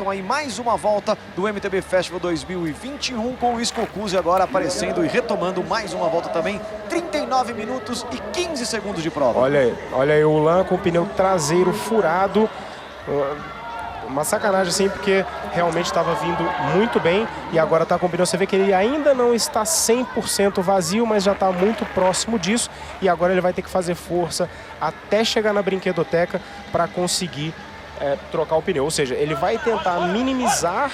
então aí mais uma volta do MTB Festival 2021 com o Scocuse agora aparecendo e retomando mais uma volta também. 39 minutos e 15 segundos de prova. Olha aí o Lan com o pneu traseiro furado. Uma sacanagem assim, porque realmente estava vindo muito bem e agora está com o pneu. Você vê que ele ainda não está 100% vazio, mas já está muito próximo disso. E agora ele vai ter que fazer força até chegar na brinquedoteca para conseguir trocar o pneu. Ou seja, ele vai tentar minimizar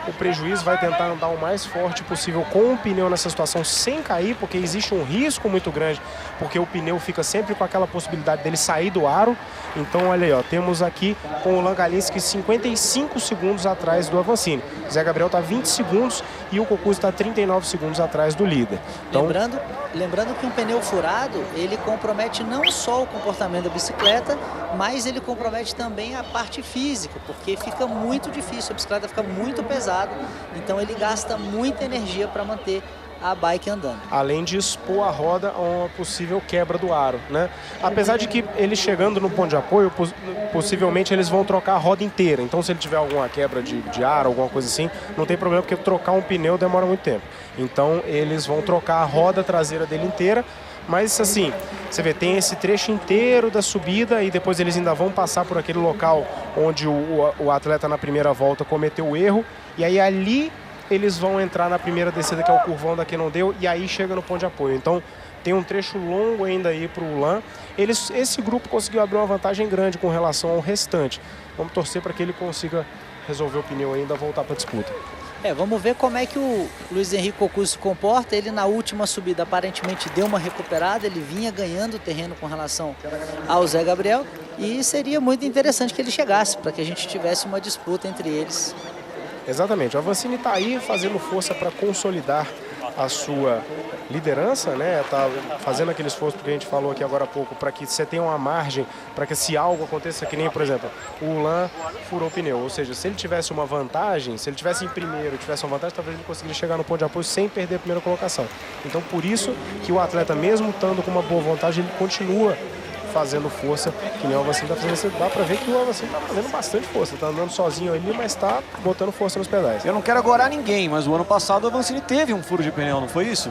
o prejuízo, vai tentar andar o mais forte possível com o pneu nessa situação sem cair, porque existe um risco muito grande, porque o pneu fica sempre com aquela possibilidade dele sair do aro. Então olha aí, ó, temos aqui com o Lan Galinski 55 segundos atrás do Avancini. O Zé Gabriel está 20 segundos e o Scocuse está 39 segundos atrás do líder. Então, lembrando que um pneu furado, ele compromete não só o comportamento da bicicleta, mas ele compromete também a parte física, porque fica muito difícil, a bicicleta fica muito pesada, então ele gasta muita energia para manter a bike andando. Além de expor a roda a uma possível quebra do aro, né? Apesar de que ele chegando no ponto de apoio, possivelmente eles vão trocar a roda inteira. Então se ele tiver alguma quebra de aro, alguma coisa assim, não tem problema, porque trocar um pneu demora muito tempo. Então eles vão trocar a roda traseira dele inteira. Mas assim, você vê, tem esse trecho inteiro da subida e depois eles ainda vão passar por aquele local onde o atleta na primeira volta cometeu o erro. E aí ali eles vão entrar na primeira descida, que é o curvão da que não deu, e aí chega no ponto de apoio. Então tem um trecho longo ainda aí para o Lan. Esse grupo conseguiu abrir uma vantagem grande com relação ao restante. Vamos torcer para que ele consiga resolver o pneu e ainda voltar para a disputa. Vamos ver como é que o Luiz Henrique Scocuse se comporta. Ele na última subida aparentemente deu uma recuperada, ele vinha ganhando terreno com relação ao Zé Gabriel e seria muito interessante que ele chegasse para que a gente tivesse uma disputa entre eles. Exatamente, o Avancini está aí fazendo força para consolidar a sua liderança, né? Tá fazendo aquele esforço que a gente falou aqui agora há pouco, para que você tenha uma margem, para que se algo aconteça, que nem, por exemplo, o Lan furou o pneu, ou seja, se ele tivesse uma vantagem, se ele tivesse em primeiro, tivesse uma vantagem, talvez ele conseguiria chegar no ponto de apoio sem perder a primeira colocação. Então, por isso que o atleta, mesmo estando com uma boa vantagem, ele continua fazendo força, que nem o Avancini está fazendo. Dá para ver que o Avancini está fazendo bastante força, está andando sozinho ali, mas está botando força nos pedais. Eu não quero agorar ninguém, mas o ano passado o Avancini teve um furo de pneu, não foi isso?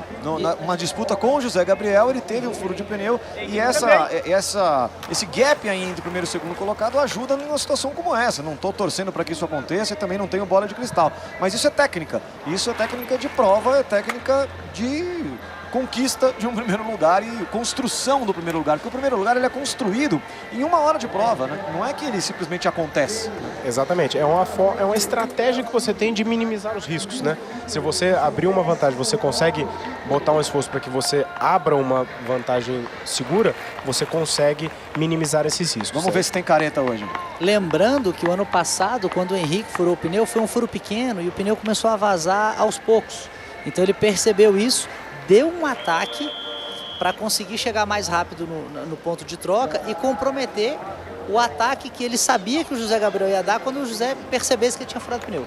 Uma disputa com o José Gabriel, ele teve um furo de pneu e esse gap aí entre o primeiro e o segundo colocado ajuda numa situação como essa. Não estou torcendo para que isso aconteça e também não tenho bola de cristal, mas isso é técnica. Isso é técnica de prova, é técnica de conquista de um primeiro lugar e construção do primeiro lugar, porque o primeiro lugar ele é construído em uma hora de prova, né? Não é que ele simplesmente acontece. Exatamente, é uma estratégia que você tem de minimizar os riscos, né? Se você abrir uma vantagem, você consegue botar um esforço para que você abra uma vantagem segura, você consegue minimizar esses riscos. Vamos ver se tem careta hoje. Lembrando que o ano passado, quando o Henrique furou o pneu, foi um furo pequeno e o pneu começou a vazar aos poucos. Então ele percebeu isso, deu um ataque para conseguir chegar mais rápido no ponto de troca e comprometer o ataque que ele sabia que o José Gabriel ia dar quando o José percebesse que ele tinha furado o pneu.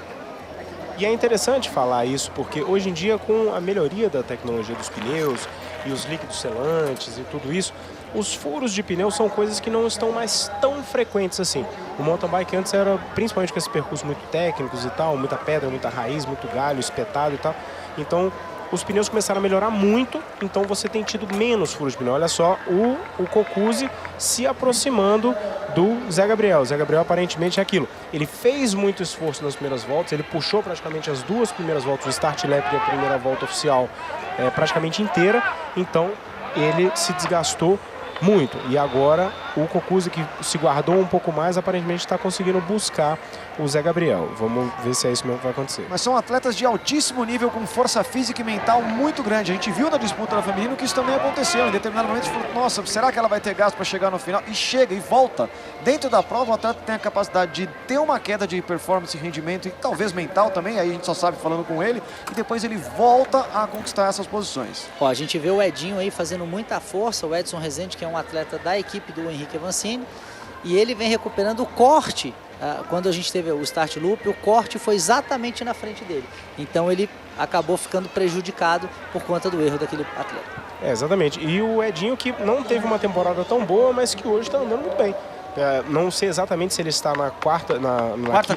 E é interessante falar isso, porque hoje em dia, com a melhoria da tecnologia dos pneus e os líquidos selantes e tudo isso, os furos de pneu são coisas que não estão mais tão frequentes assim. O mountain bike antes era, principalmente com esses percursos muito técnicos e tal, muita pedra, muita raiz, muito galho, espetado e tal. Então, os pneus começaram a melhorar muito, então você tem tido menos furos de pneu. Olha só o Scocuse se aproximando do Zé Gabriel. O Zé Gabriel aparentemente é aquilo. Ele fez muito esforço nas primeiras voltas, ele puxou praticamente as duas primeiras voltas, o start lap e a primeira volta oficial praticamente inteira, então ele se desgastou muito. E agora o Scocuse, que se guardou um pouco mais, aparentemente está conseguindo buscar o Zé Gabriel. Vamos ver se é isso mesmo que vai acontecer. Mas são atletas de altíssimo nível, com força física e mental muito grande. A gente viu na disputa da feminino que isso também aconteceu. Em determinado momento, a gente falou, nossa, será que ela vai ter gasto para chegar no final? E chega e volta. Dentro da prova, o atleta tem a capacidade de ter uma queda de performance e rendimento, e talvez mental também, aí a gente só sabe falando com ele, e depois ele volta a conquistar essas posições. Ó, a gente vê o Edinho aí fazendo muita força, o Edson Rezende, que é um atleta da equipe do Henrique Avancini, e ele vem recuperando o corte. Quando a gente teve o start loop, o corte foi exatamente na frente dele. Então ele acabou ficando prejudicado por conta do erro daquele atleta. Exatamente. E o Edinho, que não teve uma temporada tão boa, mas que hoje está andando muito bem. Não sei exatamente se ele está na quarta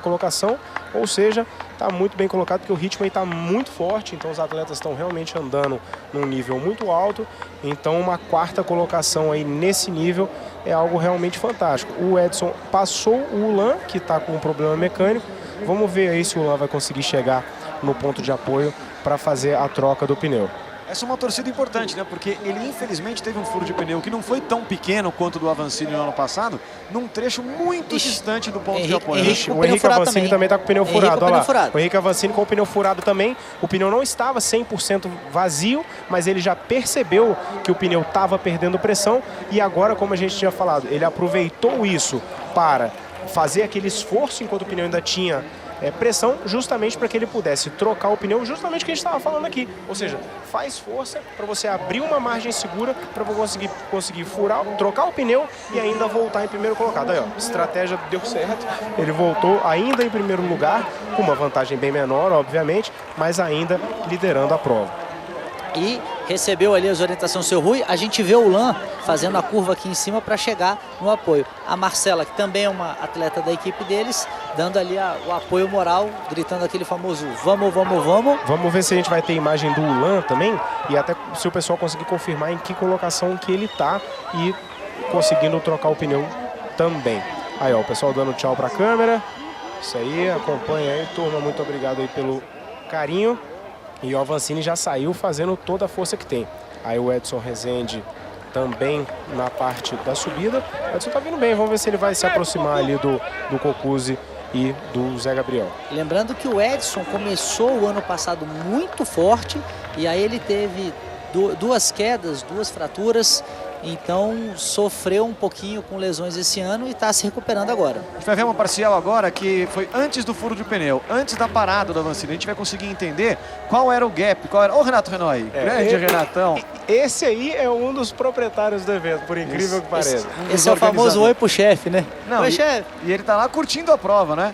colocação, ou seja, está muito bem colocado porque o ritmo está muito forte, então os atletas estão realmente andando num nível muito alto, então uma quarta colocação aí nesse nível é algo realmente fantástico. O Edson passou o Ulan, que está com um problema mecânico, vamos ver aí se o Ulan vai conseguir chegar no ponto de apoio para fazer a troca do pneu. Essa é uma torcida importante, né? Porque ele infelizmente teve um furo de pneu que não foi tão pequeno quanto o do Avancini no ano passado, num trecho muito distante do ponto de apoio. O Henrique Avancini também está com o pneu furado. Olha lá, o Henrique Avancini com o pneu furado também. O pneu não estava 100% vazio, mas ele já percebeu que o pneu estava perdendo pressão e agora, como a gente tinha falado, ele aproveitou isso para fazer aquele esforço enquanto o pneu ainda tinha pressão, justamente para que ele pudesse trocar o pneu, justamente o que a gente estava falando aqui. Ou seja, faz força para você abrir uma margem segura para você conseguir furar, trocar o pneu e ainda voltar em primeiro colocado. Aí, ó, estratégia deu certo. Ele voltou ainda em primeiro lugar, com uma vantagem bem menor, obviamente, mas ainda liderando a prova. E recebeu ali as orientações do seu Rui. A gente vê o Ulan fazendo a curva aqui em cima para chegar no apoio. A Marcela, que também é uma atleta da equipe deles, dando ali o apoio moral, gritando aquele famoso vamos, vamos, vamos. Vamos ver se a gente vai ter imagem do Ulan também e até se o pessoal conseguir confirmar em que colocação que ele tá e conseguindo trocar o pneu também. Aí, ó, o pessoal dando tchau para a câmera. Isso aí, acompanha aí, turma. Muito obrigado aí pelo carinho. E o Avancini já saiu fazendo toda a força que tem. Aí o Edson Rezende também na parte da subida. O Edson tá vindo bem, vamos ver se ele vai se aproximar ali do Cocuzzi e do Zé Gabriel. Lembrando que o Edson começou o ano passado muito forte e aí ele teve duas quedas, duas fraturas, então sofreu um pouquinho com lesões esse ano e está se recuperando agora. A gente vai ver uma parcial agora que foi antes do furo de pneu, antes da parada do Avancini. A gente vai conseguir entender qual era o gap, qual era... Ô, Renato Renault aí, grande Renatão. Esse aí é um dos proprietários do evento, por incrível que pareça. Esse é o famoso oi pro chefe, né? Não, oi, chefe. E ele tá lá curtindo a prova, né?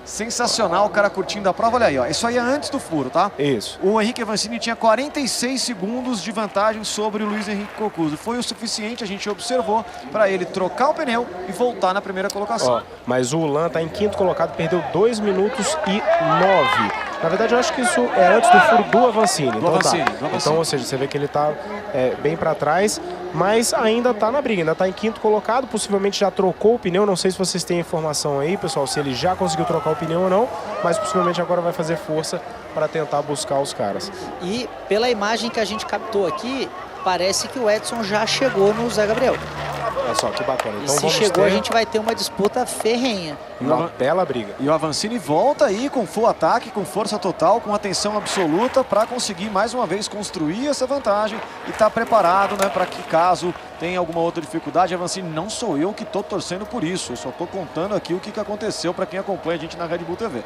Sensacional o cara curtindo a prova, olha aí, ó. Isso aí é antes do furo, tá? Isso. O Henrique Avancini tinha 46 segundos de vantagem sobre o Luiz Henrique Cocuzzi. Foi o suficiente, a gente observou, para ele trocar o pneu e voltar na primeira colocação. Ó, mas o Ulan tá em quinto colocado, perdeu 2 minutos e 9. Na verdade, eu acho que isso é antes do furo do Avancini. Então, ou seja, você vê que ele tá bem para trás, mas ainda tá na briga, ainda tá em quinto colocado, possivelmente já trocou o pneu. Não sei se vocês têm informação aí, pessoal, se ele já conseguiu trocar o pneu ou não, mas possivelmente agora vai fazer força para tentar buscar os caras. E pela imagem que a gente captou aqui, parece que o Edson já chegou no Zé Gabriel. Olha só, que bacana. Então, e se chegou, a gente vai ter uma disputa ferrenha. Uma bela briga. E o Avancini volta aí com full ataque, com força total, com atenção absoluta para conseguir mais uma vez construir essa vantagem e estar preparado, né, para que caso tenha alguma outra dificuldade. Avancini, não sou eu que estou torcendo por isso, eu só estou contando aqui o que aconteceu para quem acompanha a gente na Red Bull TV.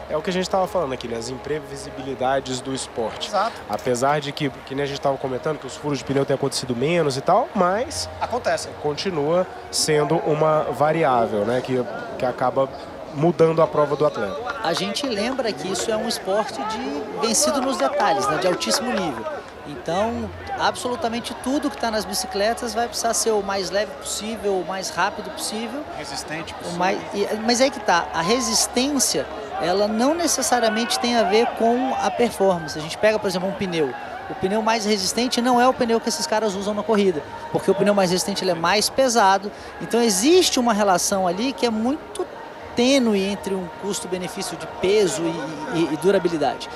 É o que a gente estava falando aqui, né? As imprevisibilidades do esporte. Exato. Apesar de que nem a gente estava comentando, que os furos de pneu têm acontecido menos e tal, mas acontece. Continua sendo uma variável, né? Que acaba mudando a prova do atleta. A gente lembra que isso é um esporte vencido nos detalhes, né? De altíssimo nível. Então, absolutamente tudo que está nas bicicletas vai precisar ser o mais leve possível, o mais rápido possível. Resistente possível. Mas é que tá, a resistência, ela não necessariamente tem a ver com a performance. A gente pega, por exemplo, um pneu. O pneu mais resistente não é o pneu que esses caras usam na corrida, porque o pneu mais resistente ele é mais pesado. Então, existe uma relação ali que é muito tênue entre um custo-benefício de peso e durabilidade.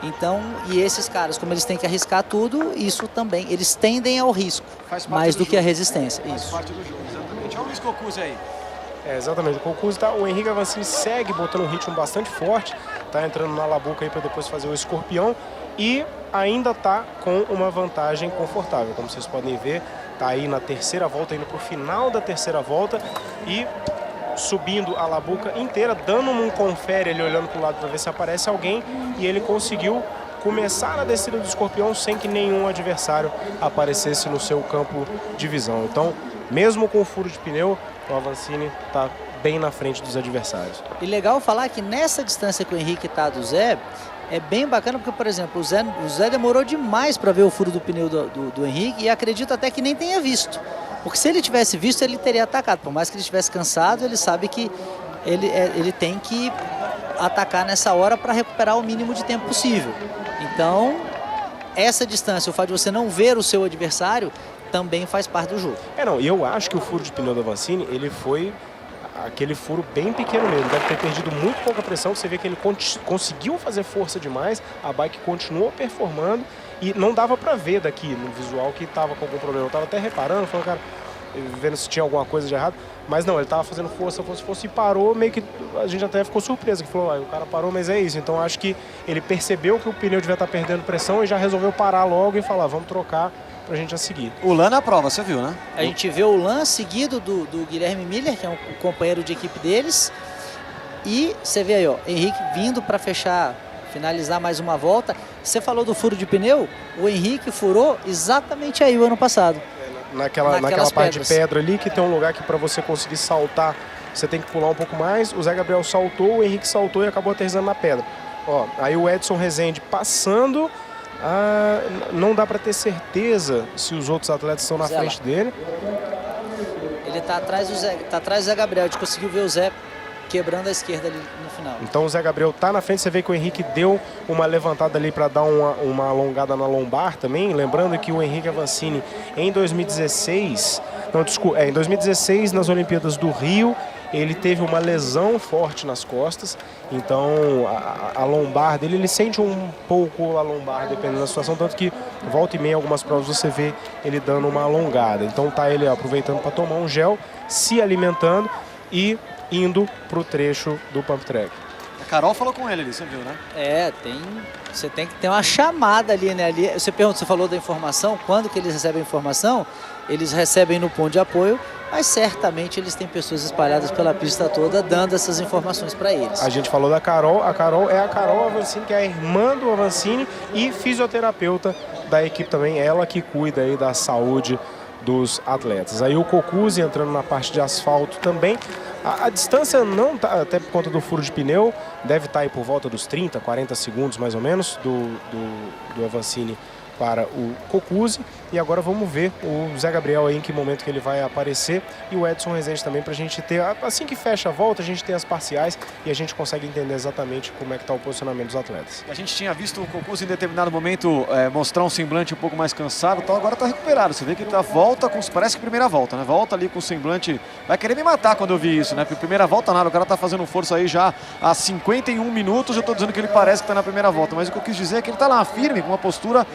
Então, e esses caras, como eles têm que arriscar tudo, isso também, eles tendem ao risco, mais do que a resistência. Faz parte do jogo, exatamente. Olha o Luiz Cocuzzi aí. Exatamente, o Cocuzzi o Henrique Avancini segue botando um ritmo bastante forte, tá entrando na labuca aí para depois fazer o escorpião e ainda tá com uma vantagem confortável, como vocês podem ver, tá aí na terceira volta, indo pro final da terceira volta e subindo a labuca inteira, dando um confere ali, olhando para o lado para ver se aparece alguém, e ele conseguiu começar a descida do escorpião sem que nenhum adversário aparecesse no seu campo de visão. Então, mesmo com o furo de pneu, o Avancini está bem na frente dos adversários. E legal falar que nessa distância que o Henrique está do Zé, é bem bacana porque, por exemplo, o Zé demorou demais para ver o furo do pneu do Henrique e acredito até que nem tenha visto. Porque se ele tivesse visto, ele teria atacado. Por mais que ele estivesse cansado, ele sabe que ele tem que atacar nessa hora para recuperar o mínimo de tempo possível. Então, essa distância, o fato de você não ver o seu adversário, também faz parte do jogo. Não, e eu acho que o furo de pneu da Avancini, ele foi aquele furo bem pequeno mesmo. Deve ter perdido muito pouca pressão. Você vê que ele conseguiu fazer força demais, a bike continuou performando e não dava para ver daqui no visual que estava com algum problema. Eu estava até reparando, falando, cara, vendo se tinha alguma coisa de errado. Mas não, ele estava fazendo força e parou, meio que a gente até ficou surpreso, que falou, o cara parou, mas é isso. Então acho que ele percebeu que o pneu devia estar perdendo pressão e já resolveu parar logo e falar, vamos trocar pra gente a seguir. O Lan na prova, você viu, né? A gente vê o Lan seguido do Guilherme Miller, que é um companheiro de equipe deles. E você vê aí, ó, Henrique vindo para finalizar mais uma volta. Você falou do furo de pneu, o Henrique furou exatamente aí o ano passado. Naquela parte de pedra ali, que tem um lugar que para você conseguir saltar, você tem que pular um pouco mais. O Zé Gabriel saltou, o Henrique saltou e acabou aterrissando na pedra. Ó, aí o Edson Rezende passando, não dá para ter certeza se os outros atletas estão na frente dele. Ele tá atrás do Zé Gabriel, a gente conseguiu ver o Zé quebrando a esquerda ali no final. Então o Zé Gabriel tá na frente, você vê que o Henrique deu uma levantada ali para dar uma alongada na lombar também, lembrando que o Henrique Avancini em 2016, em 2016 nas Olimpíadas do Rio, ele teve uma lesão forte nas costas, então a lombar dele, ele sente um pouco a lombar dependendo da situação, tanto que volta e meia algumas provas você vê ele dando uma alongada. Então tá ele aproveitando para tomar um gel, se alimentando e indo para o trecho do Pump Track. A Carol falou com ele ali, você viu, né? Você tem que ter uma chamada ali, né? Ali, você falou da informação, quando que eles recebem a informação? Eles recebem no ponto de apoio, mas certamente eles têm pessoas espalhadas pela pista toda dando essas informações para eles. A gente falou da Carol, a Carol é a Carol Avancini, que é a irmã do Avancini e fisioterapeuta da equipe também, ela que cuida aí da saúde dos atletas. Aí o Cocuzzi entrando na parte de asfalto também. A distância não tá, até por conta do furo de pneu, deve estar aí por volta dos 30, 40 segundos mais ou menos do Avancini para o Cocuzzi. E agora vamos ver o Zé Gabriel aí em que momento que ele vai aparecer e o Edson Rezende também, para a gente ter, assim que fecha a volta, a gente tem as parciais e a gente consegue entender exatamente como é que está o posicionamento dos atletas. A gente tinha visto o Cocuzzi em determinado momento mostrar um semblante um pouco mais cansado, então agora está recuperado. Você vê que ele volta com, parece que primeira volta, né? Volta ali com o semblante, vai querer me matar quando eu vi isso, né? Porque primeira volta nada, o cara tá fazendo força aí já há 51 minutos, eu estou dizendo que ele parece que está na primeira volta, mas o que eu quis dizer é que ele está lá firme, com uma postura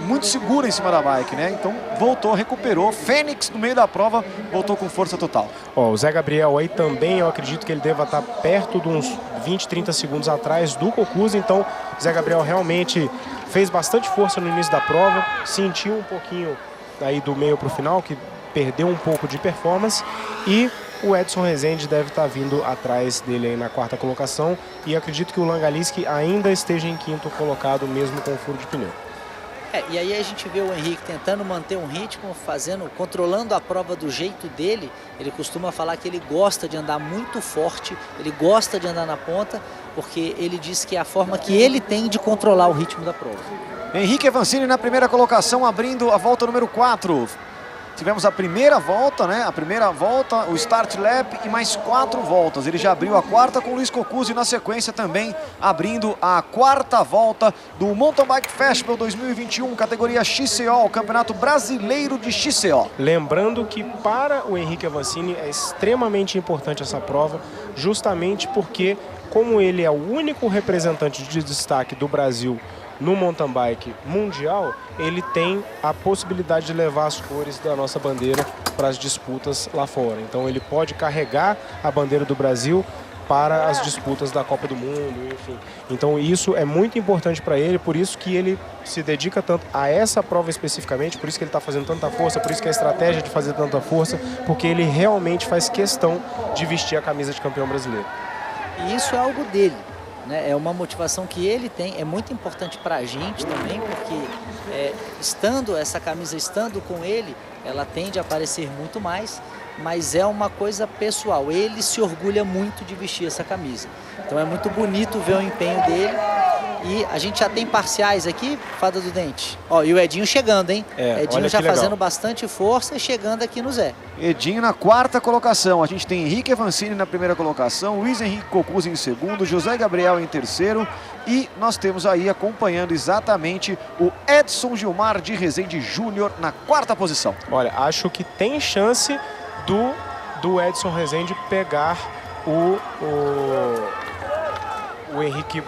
muito segura em cima da bike, né? Então voltou, recuperou, Fênix no meio da prova, voltou com força total. Ó, o Zé Gabriel aí também, eu acredito que ele deva estar perto de uns 20, 30 segundos atrás do Cocuzzi, então o Zé Gabriel realmente fez bastante força no início da prova, sentiu um pouquinho aí do meio para o final, que perdeu um pouco de performance, e o Edson Rezende deve estar vindo atrás dele aí na quarta colocação, e acredito que o Langaliski ainda esteja em quinto colocado, mesmo com o furo de pneu. E aí a gente vê o Henrique tentando manter um ritmo, controlando a prova do jeito dele. Ele costuma falar que ele gosta de andar muito forte, ele gosta de andar na ponta, porque ele diz que é a forma que ele tem de controlar o ritmo da prova. Henrique Avancini na primeira colocação, abrindo a volta número 4. Tivemos a primeira volta, né? A primeira volta, o start lap e mais 4 voltas. Ele já abriu a quarta com o Luiz Cocuzzi na sequência também, abrindo a quarta volta do Mountain Bike Festival 2021, categoria XCO, o Campeonato Brasileiro de XCO. Lembrando que para o Henrique Avancini é extremamente importante essa prova, justamente porque, como ele é o único representante de destaque do Brasil no mountain bike mundial, ele tem a possibilidade de levar as cores da nossa bandeira para as disputas lá fora. Então ele pode carregar a bandeira do Brasil para as disputas da Copa do Mundo, enfim. Então isso é muito importante para ele, por isso que ele se dedica tanto a essa prova especificamente, por isso que ele está fazendo tanta força, por isso que a estratégia de fazer tanta força, porque ele realmente faz questão de vestir a camisa de campeão brasileiro. E isso é algo dele. É uma motivação que ele tem, é muito importante para a gente também, porque essa camisa estando com ele, ela tende a aparecer muito mais, mas é uma coisa pessoal, ele se orgulha muito de vestir essa camisa. Então é muito bonito ver o empenho dele E a gente já tem parciais aqui, Fada do Dente. Ó, e o Edinho chegando, hein? Edinho já fazendo bastante força e chegando aqui no Zé. Edinho na 4ª colocação. A gente tem Henrique Avancini na 1ª colocação, Luiz Henrique Cocuzzi em 2º, José Gabriel em 3º. E nós temos aí acompanhando exatamente o Edson Gilmar de Rezende Júnior na 4ª posição. Olha, acho que tem chance do Edson Rezende pegar o Henrique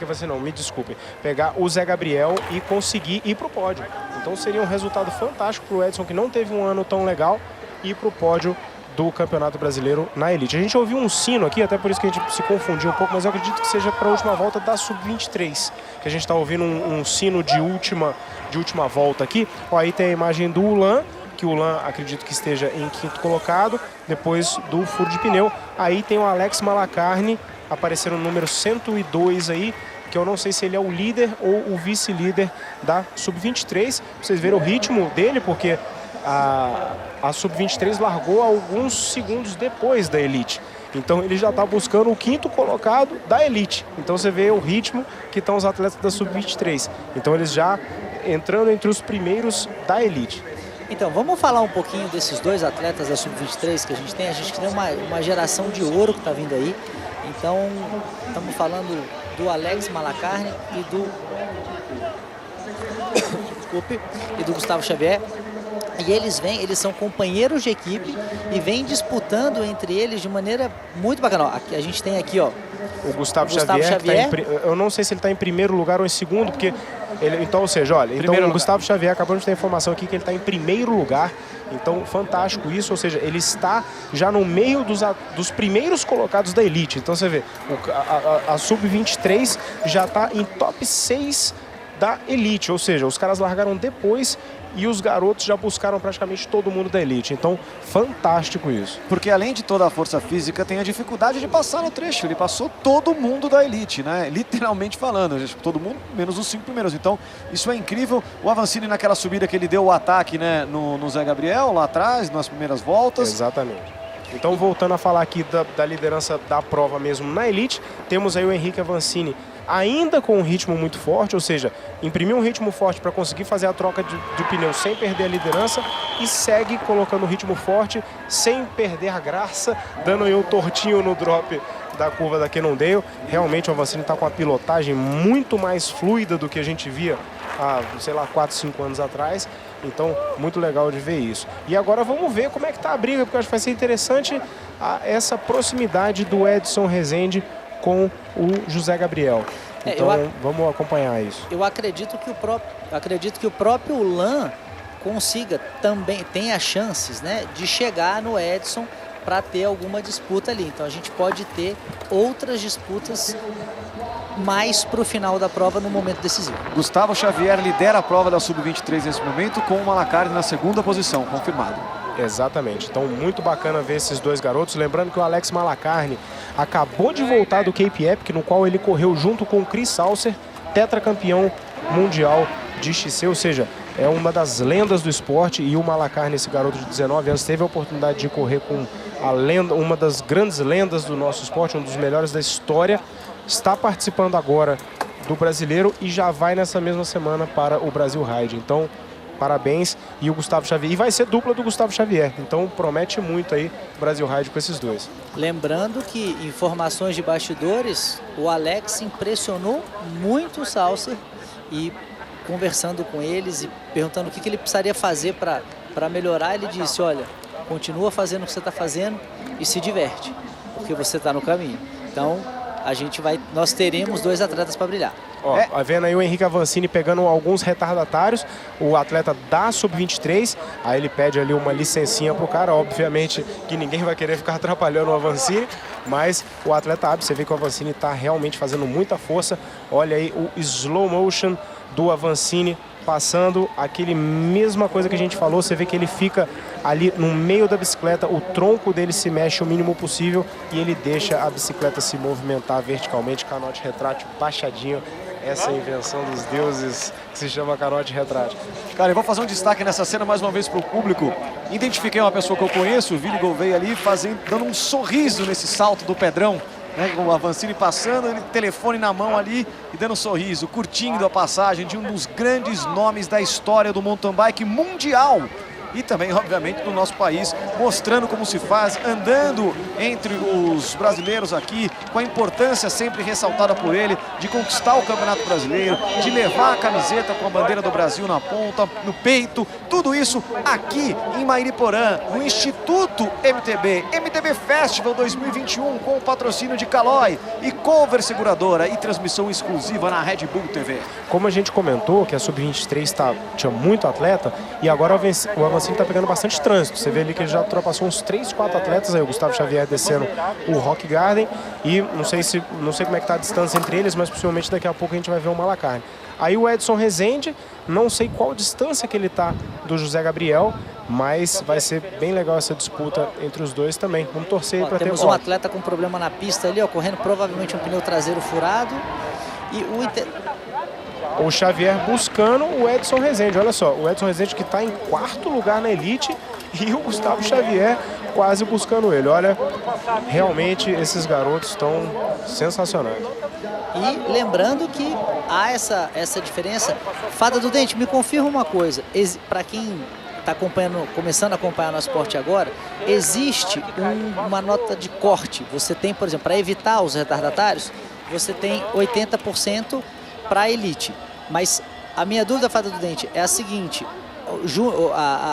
Avancini, não, me desculpe, pegar o Zé Gabriel e conseguir ir para o pódio. Então seria um resultado fantástico para o Edson, que não teve um ano tão legal, ir para o pódio do Campeonato Brasileiro na Elite. A gente ouviu um sino aqui, até por isso que a gente se confundiu um pouco, mas eu acredito que seja para a última volta da Sub-23, que a gente está ouvindo um sino de última volta aqui. Ó, aí tem a imagem do Ulan, que o Ulan acredito que esteja em 5º colocado, depois do furo de pneu. Aí tem o Alex Malacarne, aparecendo no número 102 aí, que eu não sei se ele é o líder ou o vice-líder da Sub-23. Vocês viram o ritmo dele, porque a Sub-23 largou alguns segundos depois da Elite. Então ele já está buscando o 5º colocado da Elite. Então você vê o ritmo que estão os atletas da Sub-23. Então eles já entrando entre os primeiros da Elite. Então, vamos falar um pouquinho desses dois atletas da Sub-23 que a gente tem. A gente tem uma geração de ouro que está vindo aí. Então, estamos falando do Alex Malacarne e do e do Gustavo Xavier. E eles são companheiros de equipe e vêm disputando entre eles de maneira muito bacana. Ó, aqui, a gente tem aqui, ó, o Gustavo Xavier. Eu não sei se ele está em primeiro lugar ou em segundo, porque então, ou seja, olha, então o Gustavo Xavier, acabamos de ter informação aqui que ele está em primeiro lugar. Então, fantástico isso, ou seja, ele está já no meio dos primeiros colocados da Elite. Então, você vê, a Sub-23 já está em top 6 da Elite, ou seja, os caras largaram depois e os garotos já buscaram praticamente todo mundo da Elite. Então, fantástico isso. Porque além de toda a força física, tem a dificuldade de passar no trecho. Ele passou todo mundo da Elite, né? Literalmente falando, todo mundo, menos os 5 primeiros. Então, isso é incrível. O Avancini naquela subida que ele deu o ataque, né, no Zé Gabriel, lá atrás, nas primeiras voltas. Exatamente. Então, voltando a falar aqui da liderança da prova mesmo na Elite, temos aí o Henrique Avancini ainda com um ritmo muito forte, ou seja, imprimiu um ritmo forte para conseguir fazer a troca de pneu sem perder a liderança e segue colocando um ritmo forte sem perder a graça, dando aí um tortinho no drop da curva da Cannondale. Realmente o Avancini está com uma pilotagem muito mais fluida do que a gente via há, sei lá, 4, 5 anos atrás. Então, muito legal de ver isso. E agora vamos ver como é que tá a briga, porque eu acho que vai ser interessante essa proximidade do Edson Rezende com o José Gabriel. Então, vamos acompanhar isso. Eu acredito que o próprio Ulan consiga também, tenha chances, né, de chegar no Edson para ter alguma disputa ali. Então a gente pode ter outras disputas mais para o final da prova no momento decisivo. Gustavo Xavier lidera a prova da Sub-23 nesse momento, com o Malacarne na 2ª posição, confirmado. Exatamente, então muito bacana ver esses dois garotos. Lembrando que o Alex Malacarne acabou de voltar do Cape Epic, no qual ele correu junto com o Chris Saucer, tetracampeão mundial de XC, ou seja, é uma das lendas do esporte. E o Malacarne, esse garoto de 19 anos, teve a oportunidade de correr com a lenda, uma das grandes lendas do nosso esporte, um dos melhores da história. Está participando agora do Brasileiro e já vai nessa mesma semana para o Brasil Ride. Então, parabéns. E o Gustavo Xavier, e vai ser dupla do Gustavo Xavier, então promete muito aí o Brasil Ride com esses dois. Lembrando que, informações de bastidores, o Alex impressionou muito o Saucer, e conversando com eles e perguntando o que ele precisaria fazer para melhorar, ele disse: olha, continua fazendo o que você está fazendo e se diverte, porque você está no caminho. Então, nós teremos dois atletas para brilhar. Ó, vendo aí o Henrique Avancini pegando alguns retardatários, o atleta da Sub-23, aí ele pede ali uma licencinha pro cara, obviamente que ninguém vai querer ficar atrapalhando o Avancini, mas o atleta abre, você vê que o Avancini está realmente fazendo muita força. Olha aí o slow motion do Avancini passando, aquele mesma coisa que a gente falou, você vê que ele fica ali no meio da bicicleta, o tronco dele se mexe o mínimo possível e ele deixa a bicicleta se movimentar verticalmente, canote retrátil baixadinho. Essa é a invenção dos deuses que se chama canote retrátil. Cara, eu vou fazer um destaque nessa cena mais uma vez para o público. Identifiquei uma pessoa que eu conheço, o Vili Gouveia ali, dando um sorriso nesse salto do Pedrão. né, com o Avancini passando, ele telefone na mão ali e dando um sorriso, curtindo a passagem de um dos grandes nomes da história do mountain bike mundial. E também, obviamente, do nosso país, mostrando como se faz, andando entre os brasileiros aqui, com a importância sempre ressaltada por ele de conquistar o Campeonato Brasileiro, de levar a camiseta com a bandeira do Brasil na ponta, no peito, tudo isso aqui em Mairiporã, no Instituto MTB, MTB Festival 2021, com o patrocínio de Caloi e Cover Seguradora e transmissão exclusiva na Red Bull TV. Como a gente comentou que a Sub-23 tinha muito atleta e agora o Avancini está pegando bastante trânsito. Você vê ali que ele já ultrapassou uns 3, 4 atletas, aí o Gustavo Xavier descendo o Rock Garden e não sei como é que está a distância entre eles, mas possivelmente daqui a pouco a gente vai ver o Malacarne. Aí o Edson Rezende, não sei qual distância que ele está do José Gabriel, mas vai ser bem legal essa disputa entre os dois também. Vamos torcer para ter... Temos um atleta com problema na pista ali, correndo provavelmente um pneu traseiro furado. E o Xavier buscando o Edson Rezende. Olha só, o Edson Rezende que está em 4º lugar na elite e o Gustavo Xavier quase buscando ele. Olha, realmente esses garotos estão sensacionais. E lembrando que há essa diferença. Fada do Dente, me confirma uma coisa. Para quem está começando a acompanhar nosso esporte agora, existe uma nota de corte. Você tem, por exemplo, para evitar os retardatários, você tem 80% para a elite. Mas a minha dúvida, Fada do Dente, é a seguinte: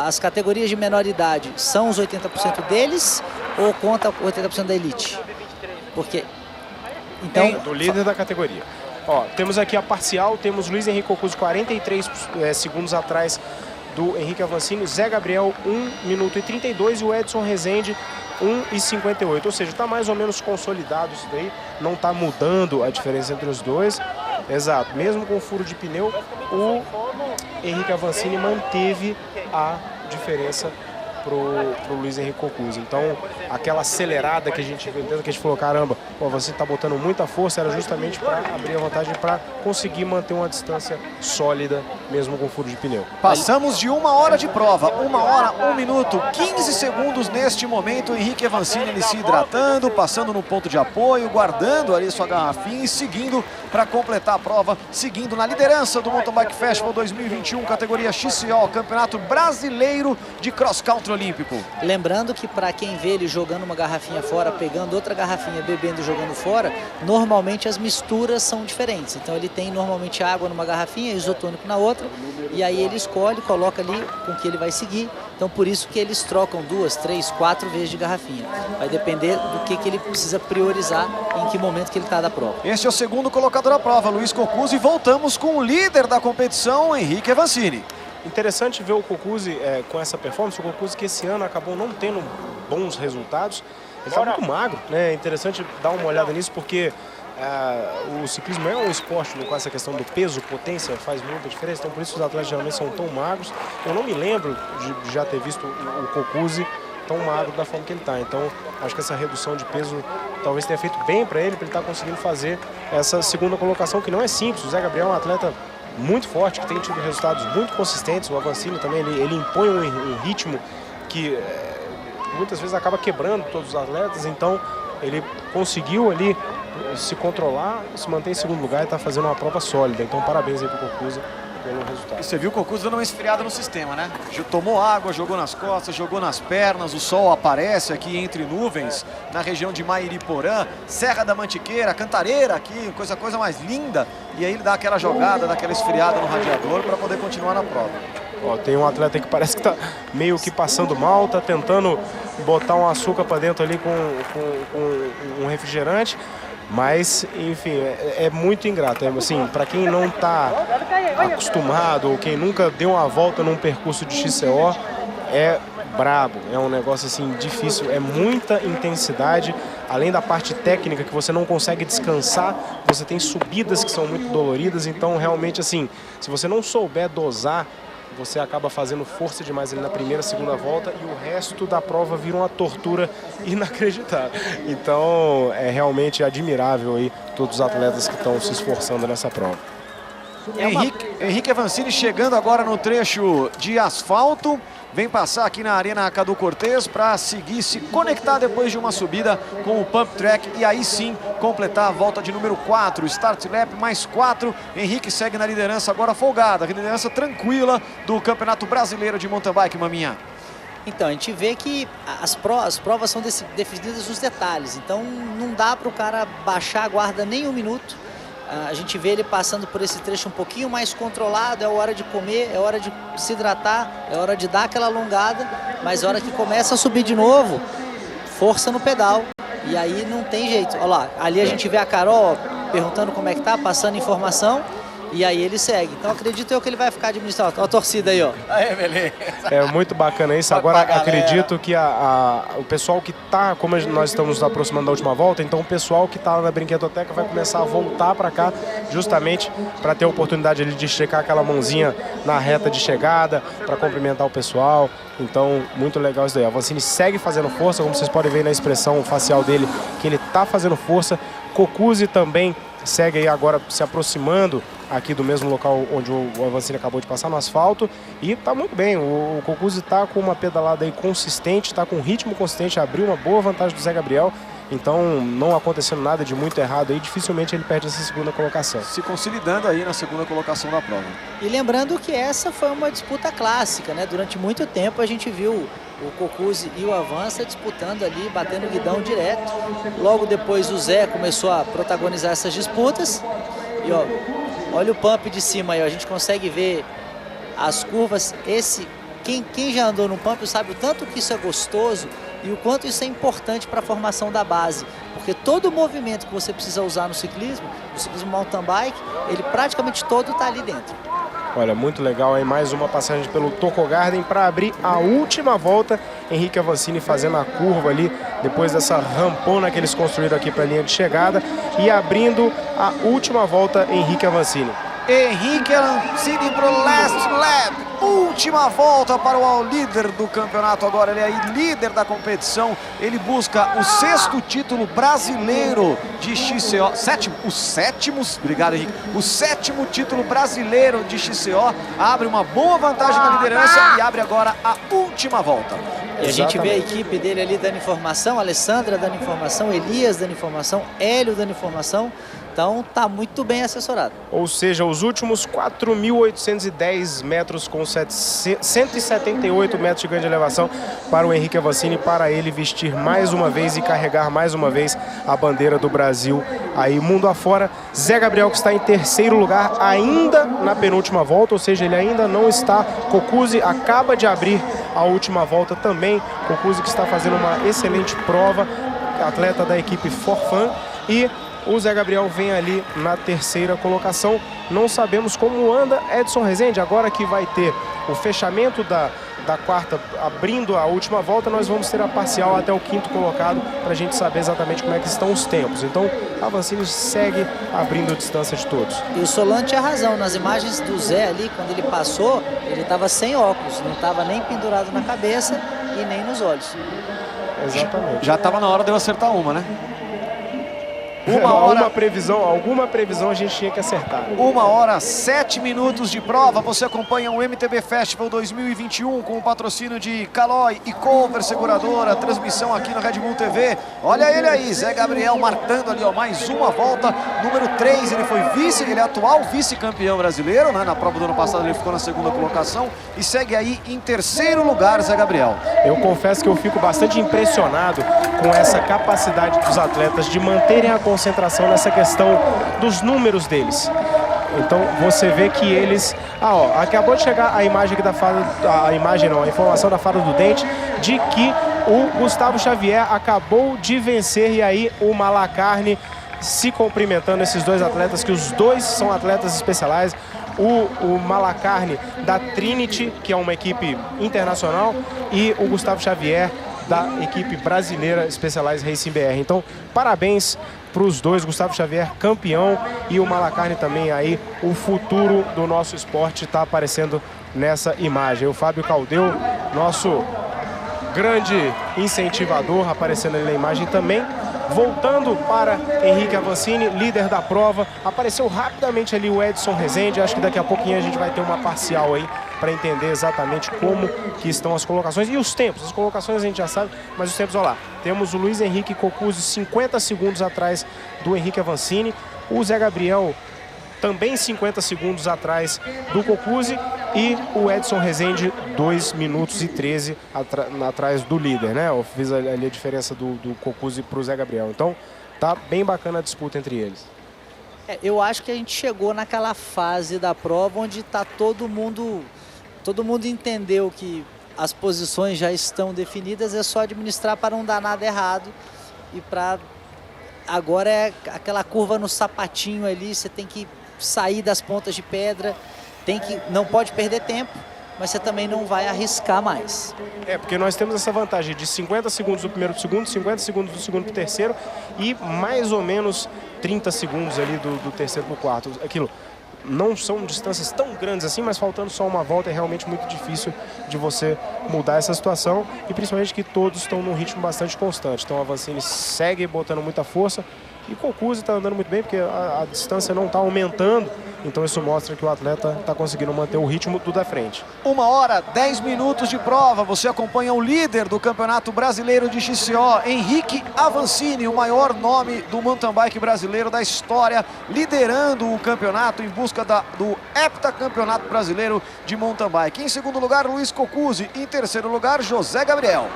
as categorias de menor idade são os 80% deles ou conta 80% da elite? Porque então do líder da categoria. Ó, temos aqui a parcial, temos Luiz Henrique Coccuzzi 43 segundos atrás do Henrique Avancini, Zé Gabriel 1 minuto e 32 e o Edson Rezende 1:58, ou seja, está mais ou menos consolidado isso daí, não está mudando a diferença entre os dois. Exato, mesmo com o furo de pneu, o Henrique Avancini manteve a diferença pro Luiz Henrique Coccuzzi. Então, aquela acelerada que a gente viu dentro, que a gente falou, caramba, o Avancini está botando muita força, era justamente para abrir a vantagem, para conseguir manter uma distância sólida, mesmo com furo de pneu. Passamos de 1 hora de prova, 1 hora, 1 minuto, 15 segundos neste momento. O Henrique Avancini ele se hidratando, passando no ponto de apoio, guardando ali sua garrafinha e seguindo para completar a prova, seguindo na liderança do Mountain Bike Festival 2021, categoria XCO, Campeonato Brasileiro de Cross Country Olímpico. Lembrando que para quem vê ele jogando uma garrafinha fora, pegando outra garrafinha, bebendo e jogando fora, normalmente as misturas são diferentes. Então ele tem normalmente água numa garrafinha, isotônico na outra, e aí ele escolhe, coloca ali com que ele vai seguir. Então por isso que eles trocam 2, 3, 4 vezes de garrafinha. Vai depender do que ele precisa priorizar, em que momento que ele está da prova. Este é o segundo colocado da prova, Luiz Coccuzzi, e voltamos com o líder da competição, Henrique Avancini. Interessante ver o Coccuzzi com essa performance. O Coccuzzi que esse ano acabou não tendo bons resultados. Ele está muito magro, né? É interessante dar uma olhada nisso porque o ciclismo é um esporte no qual essa questão do peso, potência faz muita diferença. Então por isso os atletas geralmente são tão magros. Eu não me lembro de já ter visto o Coccuzzi tão magro da forma que ele está. Então acho que essa redução de peso talvez tenha feito bem para ele estar conseguindo fazer essa segunda colocação, que não é simples. O Zé Gabriel é um atleta muito forte, que tem tido resultados muito consistentes. O Avancini também, ele impõe um ritmo que muitas vezes acaba quebrando todos os atletas. Então ele conseguiu ali se controlar, se manter em segundo lugar e está fazendo uma prova sólida. Então parabéns aí pro Coccuzzi pelo resultado. E você viu o Coccuzzi dando uma esfriada no sistema, né? Tomou água, jogou nas costas, jogou nas pernas, o sol aparece aqui entre nuvens na região de Mairiporã, Serra da Mantiqueira, Cantareira aqui, coisa mais linda. E aí ele dá aquela jogada, dá aquela esfriada no radiador para poder continuar na prova. Ó, tem um atleta que parece que tá meio que passando mal, tá tentando botar um açúcar para dentro ali com um refrigerante. Mas, enfim, é muito ingrato. Assim, para quem não está acostumado ou quem nunca deu uma volta num percurso de XCO, é brabo. É um negócio assim difícil, é muita intensidade. Além da parte técnica que você não consegue descansar, você tem subidas que são muito doloridas. Então, realmente, assim, se você não souber dosar, você acaba fazendo força demais ali na primeira, segunda volta e o resto da prova vira uma tortura inacreditável. Então é realmente admirável aí todos os atletas que estão se esforçando nessa prova. Henrique Avancini chegando agora no trecho de asfalto. Vem passar aqui na Arena Cadu Cortez para seguir, se conectar depois de uma subida com o Pump Track e aí sim completar a volta de número 4. Start lap mais 4. Henrique segue na liderança agora folgada, liderança tranquila do Campeonato Brasileiro de Mountain Bike, Maminha. Então, a gente vê que as provas são definidas nos detalhes, então não dá para o cara baixar a guarda nem um minuto. A gente vê ele passando por esse trecho um pouquinho mais controlado, é hora de comer, é hora de se hidratar, é hora de dar aquela alongada, mas a hora que começa a subir de novo, força no pedal, e aí não tem jeito. Olha lá, ali a gente vê a Carol perguntando como é que tá, passando informação, e aí ele segue. Então acredito eu que ele vai ficar administrando. Olha a torcida aí, ó. Aí, beleza. É muito bacana isso. Agora acredito que o pessoal que tá, como nós estamos nos aproximando da última volta, então o pessoal que tá lá na brinquedoteca vai começar a voltar para cá, justamente para ter a oportunidade ali de esticar aquela mãozinha na reta de chegada, para cumprimentar o pessoal. Então, muito legal isso daí. A Avancini segue fazendo força, como vocês podem ver na expressão facial dele, que ele tá fazendo força. Cocuzzi também segue aí agora se aproximando aqui do mesmo local onde o Avancini acabou de passar, no asfalto, e tá muito bem. O Cocuzzi tá com uma pedalada aí consistente, tá com um ritmo consistente, abriu uma boa vantagem do Zé Gabriel, então não acontecendo nada de muito errado aí, dificilmente ele perde essa segunda colocação. Se consolidando aí na segunda colocação da prova. E lembrando que essa foi uma disputa clássica, né? Durante muito tempo a gente viu o Cocuzzi e o Avança disputando ali, batendo o guidão direto. Logo depois o Zé começou a protagonizar essas disputas. E ó, olha o pump de cima aí, ó. A gente consegue ver as curvas. Quem já andou no pump sabe o tanto que isso é gostoso e o quanto isso é importante para a formação da base. Porque todo o movimento que você precisa usar no ciclismo mountain bike, ele praticamente todo está ali dentro. Olha, muito legal aí, mais uma passagem pelo Tocogarden para abrir a última volta. Henrique Avancini fazendo a curva ali, depois dessa rampona que eles construíram aqui para a linha de chegada. E abrindo a última volta, Henrique Avancini. Henrique Avancini para o last lap. Última volta para o líder do campeonato agora. Ele é aí líder da competição. Ele busca o 6º título brasileiro de XCO. Obrigado, Henrique. O 7º título brasileiro de XCO. Abre uma boa vantagem na liderança e abre agora a última volta. E a gente vê a equipe dele ali dando informação, Alessandra dando informação, Elias dando informação, Hélio dando informação. Então tá muito bem assessorado. Ou seja, os últimos 4.810 metros com 178 metros de ganho de elevação para o Henrique Avancini, para ele vestir mais uma vez e carregar mais uma vez a bandeira do Brasil aí mundo afora. Zé Gabriel, que está em 3º lugar ainda na penúltima volta, ou seja, ele ainda não está. Cocuzzi acaba de abrir a última volta também. Cocuzzi que está fazendo uma excelente prova, atleta da equipe Forfan, e o Zé Gabriel vem ali na 3ª colocação. Não sabemos como anda Edson Rezende. Agora que vai ter o fechamento da 4ª, abrindo a última volta, nós vamos ter a parcial até o 5º colocado para a gente saber exatamente como é que estão os tempos. Então, a Avancini segue abrindo a distância de todos. E o Solano tinha razão. Nas imagens do Zé ali, quando ele passou, ele estava sem óculos. Não estava nem pendurado na cabeça e nem nos olhos. Exatamente. Já estava na hora de eu acertar uma, né? Alguma previsão a gente tinha que acertar. 1h, 7 minutos de prova. Você acompanha o MTB Festival 2021 com o patrocínio de Caloi e Cover Seguradora. Transmissão aqui no Red Bull TV. Olha ele aí, Zé Gabriel marcando ali, ó, mais uma volta. Número 3, ele foi ele é atual vice-campeão brasileiro, né? Na prova do ano passado ele ficou na 2ª colocação e segue aí em 3º lugar, Zé Gabriel. Eu confesso que eu fico bastante impressionado com essa capacidade dos atletas de manterem a concentração nessa questão dos números deles. Então você vê que eles... acabou de chegar a imagem aqui da fada... A informação da fada do dente de que o Gustavo Xavier acabou de vencer, e aí o Malacarne se cumprimentando, esses dois atletas, que os dois são atletas especiais. O Malacarne da Trinity, que é uma equipe internacional, e o Gustavo Xavier da equipe brasileira Specialized Racing BR. Então, parabéns para os dois, Gustavo Xavier campeão e o Malacarne também aí, o futuro do nosso esporte está aparecendo nessa imagem. O Fábio Caldeu, nosso grande incentivador, aparecendo ali na imagem também. voltando para Henrique Avancini, líder da prova. Apareceu rapidamente ali o Edson Rezende. Acho que daqui a pouquinho a gente vai ter uma parcial aí para entender exatamente como que estão as colocações e os tempos. As colocações a gente já sabe, mas os tempos, olha lá. Temos o Luiz Henrique Cocuzzi 50 segundos atrás do Henrique Avancini. O Zé Gabriel também 50 segundos atrás do Cocuzzi e o Edson Rezende 2 minutos e 13 atrás do líder, né? Eu fiz ali a diferença do Cocuzzi para o Zé Gabriel. Então tá bem bacana a disputa entre eles. Eu acho que a gente chegou naquela fase da prova onde tá todo mundo entendeu que as posições já estão definidas, é só administrar para não dar nada errado e para agora é aquela curva no sapatinho ali, você tem que sair das pontas de pedra, não pode perder tempo, mas você também não vai arriscar mais. Porque nós temos essa vantagem de 50 segundos do primeiro para o segundo, 50 segundos do segundo para o terceiro e mais ou menos 30 segundos ali do terceiro para o quarto. Aquilo não são distâncias tão grandes assim, mas faltando só uma volta é realmente muito difícil de você mudar essa situação e principalmente que todos estão num ritmo bastante constante. Então a Avancini segue botando muita força e o Cocuzzi está andando muito bem porque a distância não está aumentando, então isso mostra que o atleta está conseguindo manter o ritmo do da frente. 1 hora, 10 minutos de prova. Você acompanha o líder do Campeonato Brasileiro de XCO, Henrique Avancini, o maior nome do mountain bike brasileiro da história, liderando o campeonato em busca do heptacampeonato brasileiro de mountain bike. Em segundo lugar, Luiz Cocuzzi. Em terceiro lugar, José Gabriel.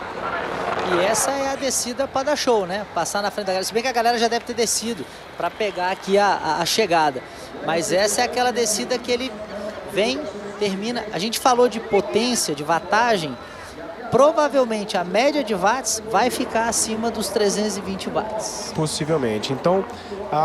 E essa é a descida para dar show, né? Passar na frente da galera. Se bem que a galera já deve ter descido para pegar aqui a chegada. Mas essa é aquela descida que ele vem, termina. A gente falou de potência, de wattagem. Provavelmente a média de watts vai ficar acima dos 320 watts. Possivelmente. Então,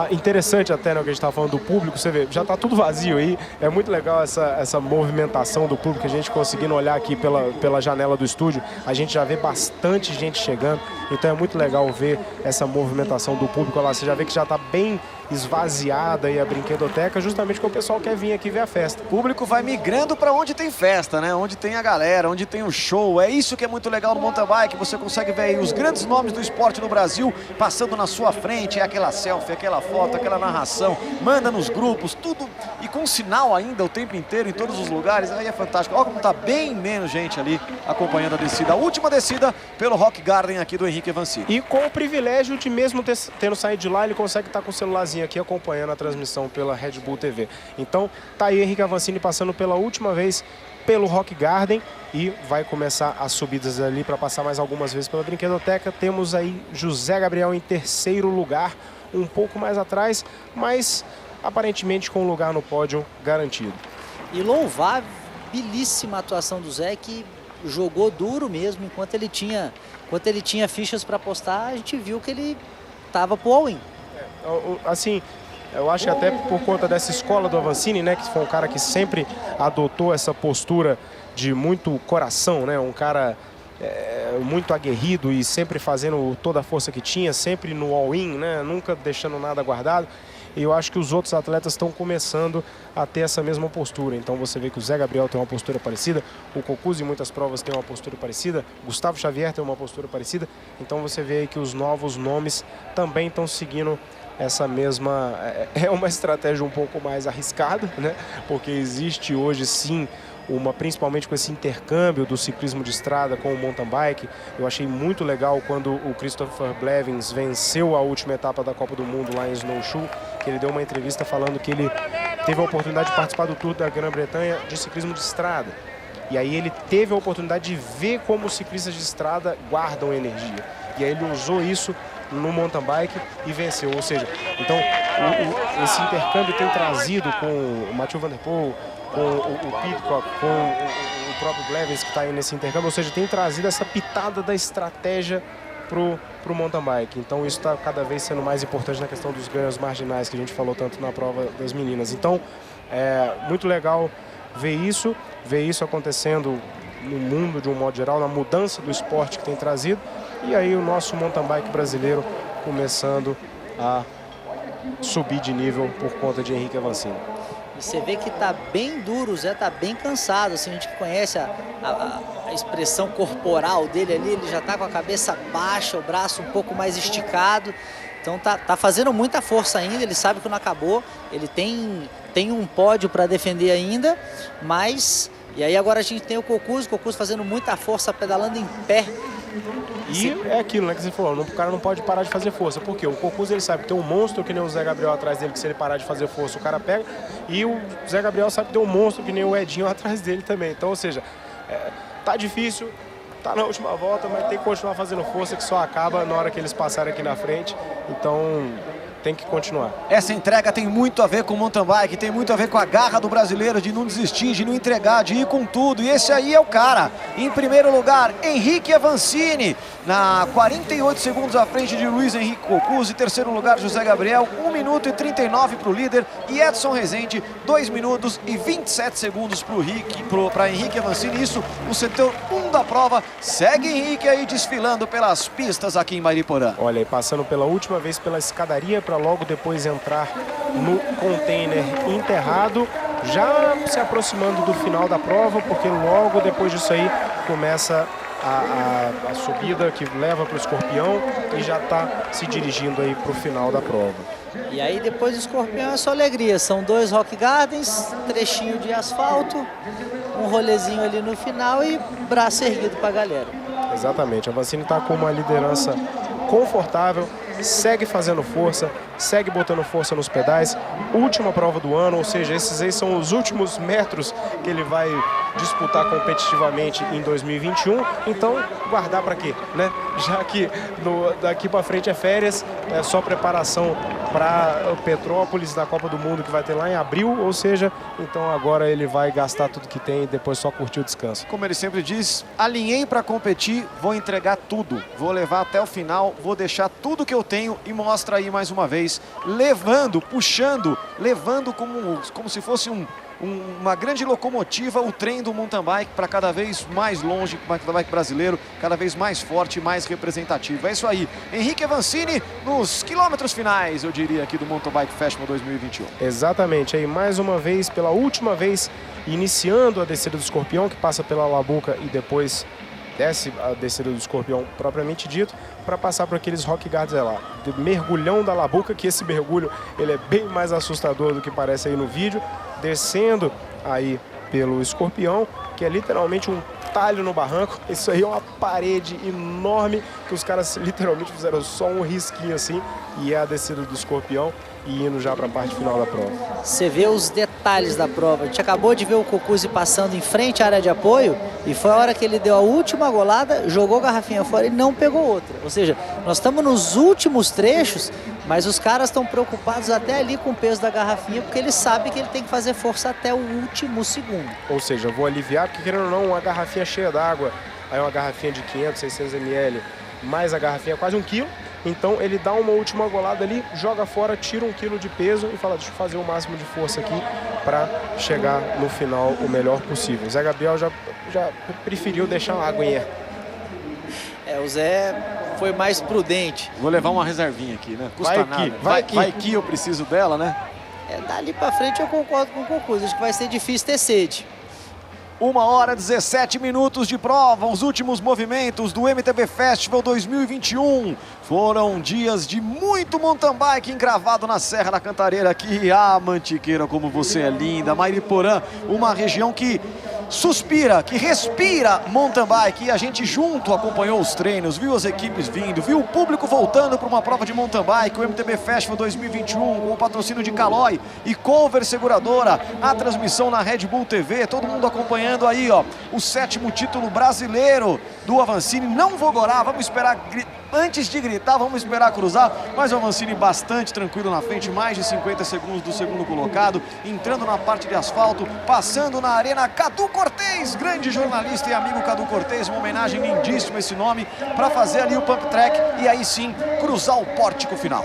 interessante até, né, o que a gente estava falando do público, você vê, já está tudo vazio aí. É muito legal essa movimentação do público, a gente conseguindo olhar aqui pela janela do estúdio, a gente já vê bastante gente chegando. Então é muito legal ver essa movimentação do público lá. Você já vê que já está bem esvaziada aí a brinquedoteca, justamente porque o pessoal quer vir aqui ver a festa. O público vai migrando para onde tem festa, né? Onde tem a galera, onde tem o show. É isso que é muito legal no mountain bike. Você consegue ver aí os grandes nomes do esporte no Brasil passando na sua frente. É aquela selfie, aquela foto, aquela narração. Manda nos grupos, tudo. E com sinal ainda o tempo inteiro em todos os lugares. Aí é fantástico. Olha como tá bem menos gente ali acompanhando a descida. A última descida pelo Rock Garden aqui do Henrique Avancini. E com o privilégio de mesmo tendo saído de lá, ele consegue estar com o celularzinho aqui acompanhando a transmissão pela Red Bull TV. Então tá aí Henrique Avancini passando pela última vez pelo Rock Garden e vai começar as subidas ali para passar mais algumas vezes pela brinquedoteca. Temos aí José Gabriel em terceiro lugar, um pouco mais atrás, mas aparentemente com lugar no pódio garantido. E louvabilíssima atuação do Zé, que jogou duro mesmo. Enquanto ele tinha fichas para apostar, a gente viu que ele estava pro all-in. Assim, eu acho que até por conta dessa escola do Avancini, né, que foi um cara que sempre adotou essa postura de muito coração, né, um cara muito aguerrido e sempre fazendo toda a força que tinha, sempre no all-in, né, nunca deixando nada guardado. E eu acho que os outros atletas estão começando a ter essa mesma postura. Então você vê que o Zé Gabriel tem uma postura parecida, o Cocuzzi em muitas provas tem uma postura parecida, Gustavo Xavier tem uma postura parecida. Então você vê aí que os novos nomes também estão seguindo essa mesma... É uma estratégia um pouco mais arriscada, né? Porque existe hoje sim principalmente com esse intercâmbio do ciclismo de estrada com o mountain bike. Eu achei muito legal quando o Christopher Blevins venceu a última etapa da Copa do Mundo lá em Snowshoe, que ele deu uma entrevista falando que ele teve a oportunidade de participar do Tour da Grã-Bretanha de ciclismo de estrada. E aí ele teve a oportunidade de ver como os ciclistas de estrada guardam energia. E aí ele usou isso no mountain bike e venceu. Ou seja, então esse intercâmbio tem trazido com o Mathieu Van Der Poel, com o Pidcock, com o próprio Blevins que está aí nesse intercâmbio, ou seja, tem trazido essa pitada da estratégia pro mountain bike. Então isso está cada vez sendo mais importante na questão dos ganhos marginais que a gente falou tanto na prova das meninas. Então é muito legal ver isso acontecendo no mundo de um modo geral, na mudança do esporte que tem trazido, e aí o nosso mountain bike brasileiro começando a subir de nível por conta de Henrique Avancini. E você vê que tá bem duro, o Zé tá bem cansado, assim, a gente que conhece a expressão corporal dele ali, ele já está com a cabeça baixa, o braço um pouco mais esticado. Então tá fazendo muita força ainda, ele sabe que não acabou, ele tem um pódio para defender ainda, mas... E aí agora a gente tem o Cocuzzi fazendo muita força, pedalando em pé. E é aquilo, né, que você falou, o cara não pode parar de fazer força, porque o Cocuzzi ele sabe que tem um monstro que nem o Zé Gabriel atrás dele, que se ele parar de fazer força o cara pega, e o Zé Gabriel sabe que tem um monstro que nem o Edinho atrás dele também. Então, ou seja, tá difícil, tá na última volta, mas tem que continuar fazendo força, que só acaba na hora que eles passarem aqui na frente. Então tem que continuar. Essa entrega tem muito a ver com o mountain bike, tem muito a ver com a garra do brasileiro de não desistir, de não entregar, de ir com tudo. E esse aí é o cara. Em primeiro lugar, Henrique Avancini, na 48 segundos à frente de Luiz Henrique Cocuzzi. Em terceiro lugar, José Gabriel, 1 minuto e 39 para o líder. E Edson Rezende, 2 minutos e 27 segundos para Henrique Avancini. Isso no setor 1 da prova. Segue Henrique aí desfilando pelas pistas aqui em Mariporã. Olha, e passando pela última vez pela escadaria para logo depois entrar no container enterrado, já se aproximando do final da prova, porque logo depois disso aí começa a subida que leva para o Escorpião e já está se dirigindo aí para o final da prova. E aí depois do Escorpião é só alegria, são 2 Rock Gardens, trechinho de asfalto, um rolezinho ali no final e braço erguido para a galera. Exatamente, a Avancini está com uma liderança confortável, segue fazendo força, segue botando força nos pedais. Última prova do ano, ou seja, esses aí são os últimos metros que ele vai disputar competitivamente em 2021. Então, guardar para quê, né? Já que daqui para frente é férias, é só preparação para Petrópolis, da Copa do Mundo, que vai ter lá em abril. Ou seja, então agora ele vai gastar tudo que tem e depois só curtir o descanso. Como ele sempre diz, alinhei para competir, vou entregar tudo, vou levar até o final, vou deixar tudo que eu tenho e mostra aí mais uma vez, levando, puxando, levando como se fosse uma grande locomotiva o trem do mountain bike para cada vez mais longe, o mountain bike brasileiro, cada vez mais forte, mais representativo. É isso aí, Henrique Avancini nos quilômetros finais, eu diria, aqui do Mountain Bike Festival 2021. Exatamente, aí mais uma vez, pela última vez, iniciando a descida do Escorpião, que passa pela Labuca e depois desce a descida do Escorpião propriamente dito, para passar por aqueles Rock Gardens lá. Mergulhão da Labuca, que esse mergulho ele é bem mais assustador do que parece aí no vídeo, descendo aí pelo Escorpião, que é literalmente um talho no barranco. Isso aí é uma parede enorme que os caras literalmente fizeram só um risquinho assim, e é a descida do Escorpião e indo já para a parte final da prova. Você vê os detalhes da prova. A gente acabou de ver o Cocuzzi passando em frente à área de apoio e foi a hora que ele deu a última golada, jogou a garrafinha fora e não pegou outra. Ou seja, nós estamos nos últimos trechos, mas os caras estão preocupados até ali com o peso da garrafinha, porque eles sabem que ele tem que fazer força até o último segundo. Ou seja, eu vou aliviar, porque querendo ou não, uma garrafinha cheia d'água, aí uma garrafinha de 500, 600 ml, mais a garrafinha quase 1 quilo. Então ele dá uma última golada ali, joga fora, tira 1 quilo de peso e fala, deixa eu fazer o máximo de força aqui para chegar no final o melhor possível. O Zé Gabriel já preferiu deixar uma aguinha. O Zé foi mais prudente. Vou levar uma reservinha aqui, né? Custa nada. Vai que eu preciso dela, né? Dali pra frente eu concordo com o Cocuzzi, acho que vai ser difícil ter sede. 1 hora e 17 minutos de prova, os últimos movimentos do MTB Festival 2021. Foram dias de muito mountain bike encravado na Serra da Cantareira aqui. Ah, Mantiqueira, como você é linda. Mariporã, uma região que suspira, que respira mountain bike. E a gente junto acompanhou os treinos, viu as equipes vindo, viu o público voltando para uma prova de mountain bike. O MTB Festival 2021 com o patrocínio de Caloi e Cover Seguradora. A transmissão na Red Bull TV, todo mundo acompanhando aí, ó, o 7º título brasileiro do Avancini. Não vou gorar, vamos esperar, antes de gritar, vamos esperar cruzar, mas o Avancini bastante tranquilo na frente, mais de 50 segundos do segundo colocado, entrando na parte de asfalto, passando na arena. Cadu Cortez, grande jornalista e amigo Cadu Cortez, uma homenagem lindíssima esse nome, para fazer ali o pump track e aí sim cruzar o pórtico final.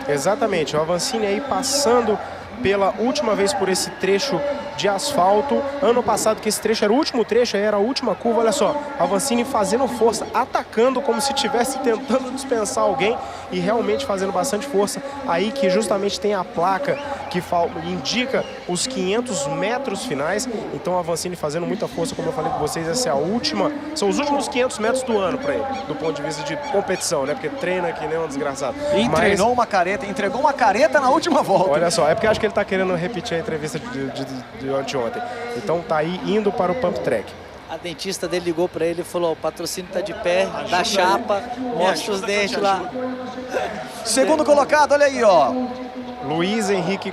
Exatamente, o Avancini aí passando pela última vez por esse trecho de asfalto. Ano passado, que esse trecho era o último trecho, aí era a última curva, olha só, a Avancini fazendo força, atacando como se estivesse tentando dispensar alguém e realmente fazendo bastante força. Aí que justamente tem a placa que indica os 500 metros finais. Então a Avancini fazendo muita força, como eu falei com vocês, essa é a última, são os últimos 500 metros do ano para ele, do ponto de vista de competição, né? Porque treina que nem um desgraçado. E treinou uma careta, entregou uma careta na última volta. Olha só, é porque acho que ele tá querendo repetir a entrevista de anteontem. Então tá aí indo para o pump track. A dentista dele ligou para ele e falou: o patrocínio tá de pé, dá chapa, mostra os dentes lá. Segundo colocado, olha aí, ó. Luiz Henrique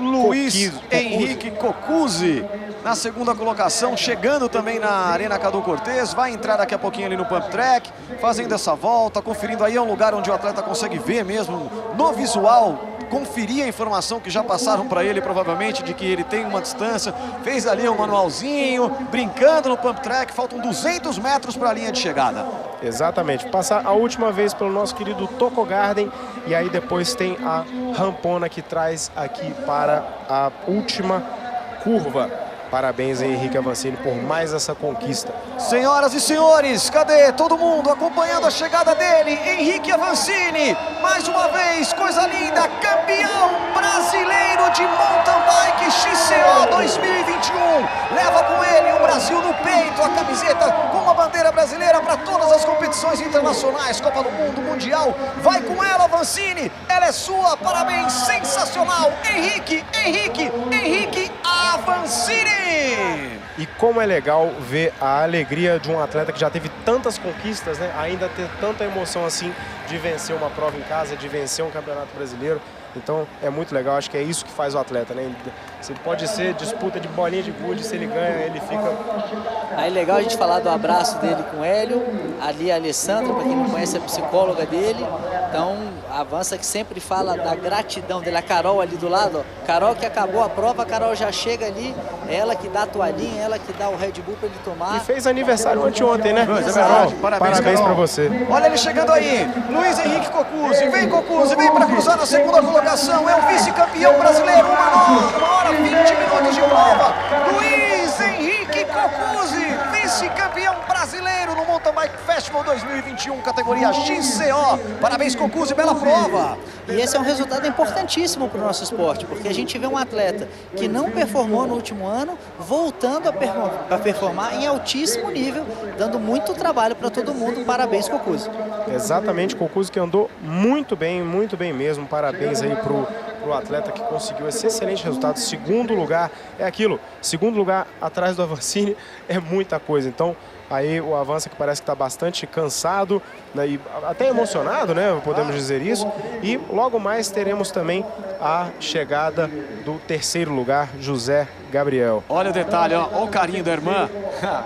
Cocuzzi na segunda colocação, chegando também na Arena Cadu Cortez, vai entrar daqui a pouquinho ali no pump track, fazendo essa volta, conferindo aí, é um lugar onde o atleta consegue ver mesmo no visual, conferir a informação que já passaram para ele, provavelmente, de que ele tem uma distância, fez ali um manualzinho, brincando no pump track, faltam 200 metros para a linha de chegada. Exatamente, passar a última vez pelo nosso querido Tocogarden e aí depois tem a rampona que traz aqui para a última curva. Parabéns, Henrique Avancini, por mais essa conquista. Senhoras e senhores, cadê todo mundo acompanhando a chegada dele? Henrique Avancini, mais uma vez, coisa linda, campeão brasileiro de mountain bike XCO 2021. Leva com ele o Brasil no peito, a camiseta com a bandeira brasileira para todas as competições internacionais, Copa do Mundo, Mundial. Vai com ela, Avancini, ela é sua, parabéns, sensacional. Henrique Avancini. E como é legal ver a alegria de um atleta que já teve tantas conquistas, né? Ainda ter tanta emoção assim de vencer uma prova em casa, de vencer um campeonato brasileiro. Então é muito legal, acho que é isso que faz o atleta, né? Se pode ser disputa de bolinha de gude, se ele ganha, ele fica... Aí legal a gente falar do abraço dele com o Hélio, ali a Alessandra, para quem não conhece, é a psicóloga dele. Então avança que sempre fala da gratidão dele, a Carol ali do lado, ó. Carol que acabou a prova, a Carol já chega ali, é ela que dá a toalhinha, ela que dá o Red Bull para ele tomar. E fez aniversário anteontem, né? Carol, parabéns para você. Olha ele chegando aí, Luiz Henrique Cocuzzi, vem para cruzar na segunda colocação, é o vice-campeão brasileiro, 1 hora 20 minutos de prova, Luiz Henrique Cocuzzi, vice-campeão brasileiro no Mountain Bike Festival 2021, categoria XCO. Parabéns, Cocuzzi, bela prova. E esse é um resultado importantíssimo para o nosso esporte, porque a gente vê um atleta que não performou no último ano, voltando a performar em altíssimo nível, dando muito trabalho para todo mundo. Parabéns, Cocuzzi. Exatamente, Cocuzzi que andou muito bem mesmo. Parabéns aí pro atleta que conseguiu esse excelente resultado. Segundo lugar, é aquilo, segundo lugar atrás do Avancini é muita coisa. Então aí o Avança que parece que está bastante cansado, né, e até emocionado, né, podemos dizer isso. E logo mais teremos também a chegada do terceiro lugar, José Gabriel. Olha o detalhe, ó, o carinho da irmã,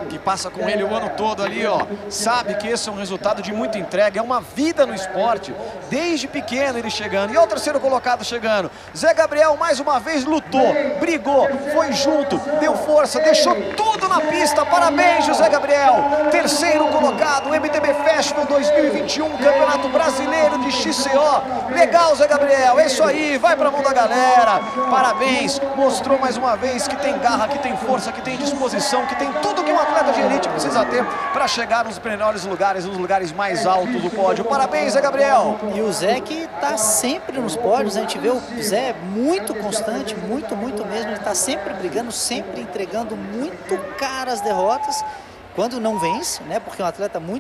que passa com ele o ano todo ali, ó. Sabe que esse é um resultado de muita entrega, é uma vida no esporte, desde pequeno ele chegando. E ó, o terceiro colocado chegando, Zé Gabriel mais uma vez lutou, brigou, foi junto, deu força, deixou tudo na pista. Parabéns, José Gabriel. Terceiro colocado, MTB Festival 2021, Campeonato Brasileiro de XCO. Legal, Zé Gabriel, é isso aí, vai pra mão da galera. Parabéns, mostrou mais uma vez que tem garra, que tem força, que tem disposição, que tem tudo que um atleta de elite precisa ter para chegar nos melhores lugares, nos lugares mais altos do pódio. Parabéns, Zé Gabriel. E o Zé que tá sempre nos pódios, a gente vê o Zé muito constante, muito mesmo. Ele tá sempre brigando, sempre entregando muito caras derrotas. Quando não vence, né? Porque é um atleta muito